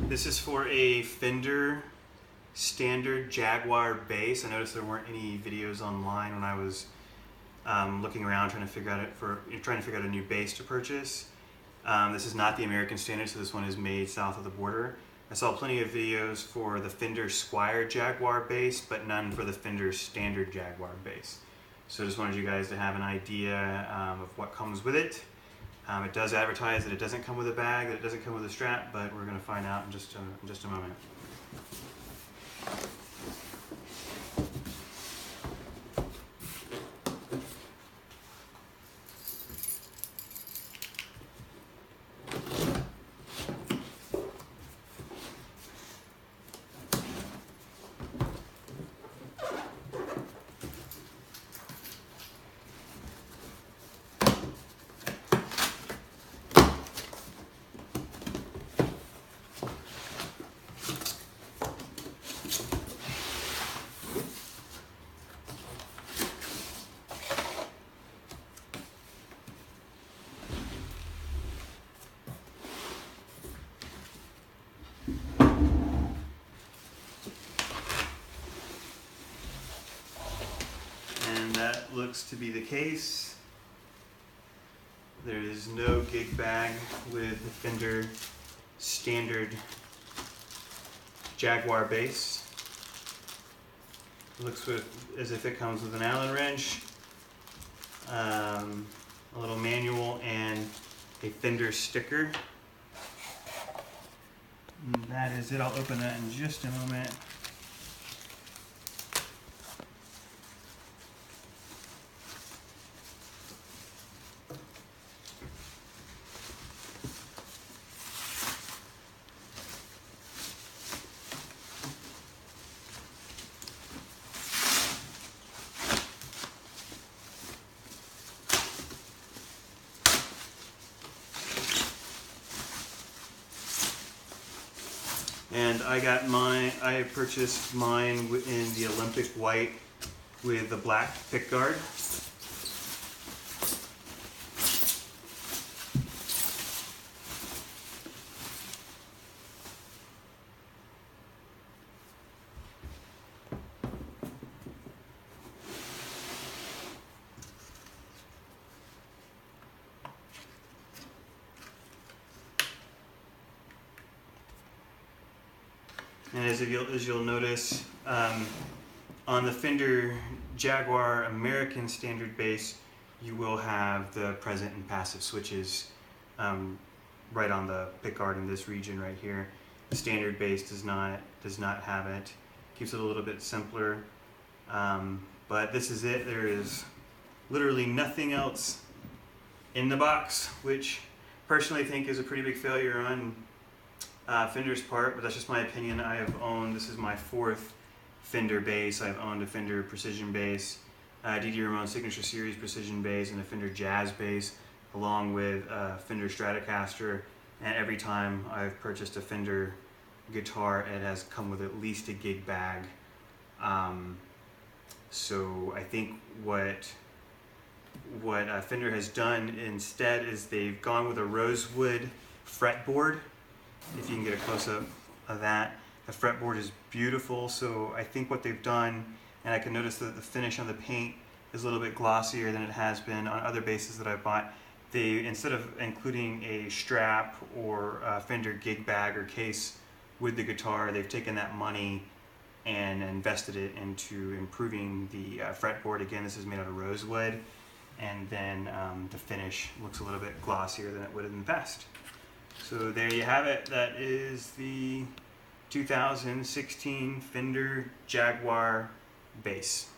This is for a Fender standard Jaguar bass. I noticed there weren't any videos online when I was looking around trying to figure out a new bass to purchase. This is not the American standard, so this one is made south of the border. I saw plenty of videos for the Fender Squire Jaguar bass, but none for the Fender standard Jaguar bass. So I just wanted you guys to have an idea of what comes with it. It does advertise that it doesn't come with a bag, that it doesn't come with a strap, but we're going to find out in just a moment. And that looks to be the case. There is no gig bag with the Fender standard Jaguar bass. It looks as if it comes with an Allen wrench, a little manual, and a Fender sticker. And that is it. I'll open that in just a moment. And I purchased mine in the Olympic white with the black pickguard. And as you'll notice, on the Fender Jaguar American standard bass, you will have the present and passive switches right on the pickguard in this region right here. The standard bass does not have it. Keeps it a little bit simpler, but this is it. There is literally nothing else in the box, which personally I think is a pretty big failure on Fender's part, but that's just my opinion. This is my fourth Fender bass. I've owned a Fender Precision bass, D.D. Ramone Signature Series Precision bass, and a Fender Jazz bass, along with a Fender Stratocaster. And every time I've purchased a Fender guitar, it has come with at least a gig bag. So I think what Fender has done instead is they've gone with a rosewood fretboard. If you can get a close-up of that. The fretboard is beautiful, so I think what they've done, and I can notice that the finish on the paint is a little bit glossier than it has been on other basses that I've bought. They, instead of including a strap or a Fender gig bag or case with the guitar, they've taken that money and invested it into improving the fretboard. Again, this is made out of rosewood, and then the finish looks a little bit glossier than it would in the past. So there you have it. That is the 2016 Fender Jaguar bass.